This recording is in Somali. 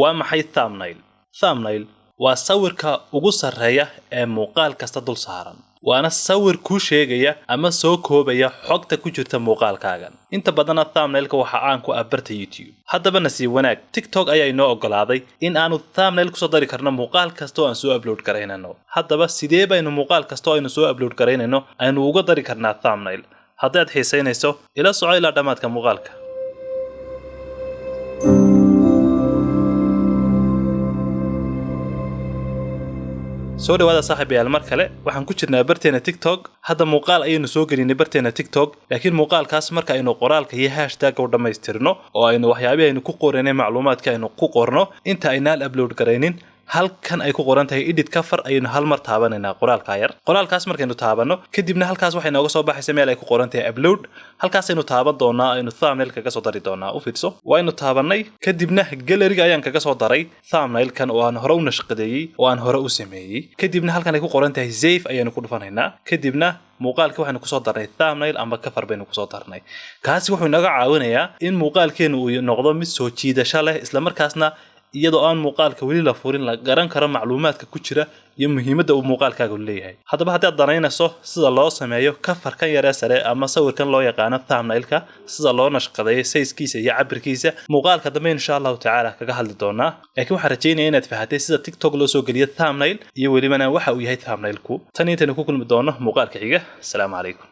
waa maxay thumbnail? Thumbnail waa sawirka ugu sarreeya ee muuqaal kasta dul saaran. waana sawir ku sheegaya ama soo koobaya xogta ku jirta muuqaalkaagan. inta badan thumbnailka waxa aan ku abarta YouTube. haddaba nasiib wanaag, TikTok ayaa inoo ogolaaday in aanu thumbnail ku soo dari karno muuqaal kasta oo aan soo upload gareynano. haddaba sidee baynu muuqaal kasta oo aynu soo upload gareynano aynu uga dari karnaa thumbnail? haddaad xiisaynayso, ila soco ilaa dhamaadka muuqaalka. soo dhawaada saaxiibayaal mar kale. waxaan ku jirnaa barteena TikTok. hadda muuqaal ayaynu soo gelinay barteena TikTok, laakiin muuqaalkaas marka aynu qoraalka iyo hashtag u dhamaystirno oo aynu waxyaabaha aynu ku qoranay macluumaadka aynu ku qorno inta aynaan upload gareynin, halkan ay ku qoran tahay edit cover ayaynu hal mar taabanaynaa qoraalka yar. qoraalkaas markaynu taabano kadibna halkaas waxay nooga soo baxaysaa meel ay ku qoran tahay upload. halkaas aynu taaban doonaa, aynu thumbnail kaga soo dari doonaa. u fiirso, waynu taabanay kadibna gallery ayaan kaga soo daray thumbnailkan oo aan hore u nashqadeeyay oo aan hore u sameeyay. kadibna halkan ay ku qoran tahay save ayaynu ku dhufanaynaa. kadibna muuqaalka waxaanu ku soo darnay thumbnail ama cover baynu ku soo darnay. kaasi wuxuu naga caawinayaa in muuqaalkeenu uu noqdo mid soo jiidasho leh, isla markaasna iyadoo aan muuqaalka weli la furin la garan karo macluumaadka ku jira iyo muhiimadda uu muuqaalkaagu leeyahay. haddaba haddaad danaynayso sida loo sameeyo coverkan yar ee sare ama sawirkan loo yaqaano thumbnailka, sida loo nashqadeeyo size-kiisa iyo cabirkiisa, muuqaalka dambe insha Allah tacaala kaga hadli doonaa. laakiin waxaan rajaynayaa inaad fahatay sida TikTok loo soo geliyo thumbnail iyo welibana waxa uu yahay thumbnailku. tan intaynu ku kulmi doono muuqaalka xiga. Assalaamu calaykum.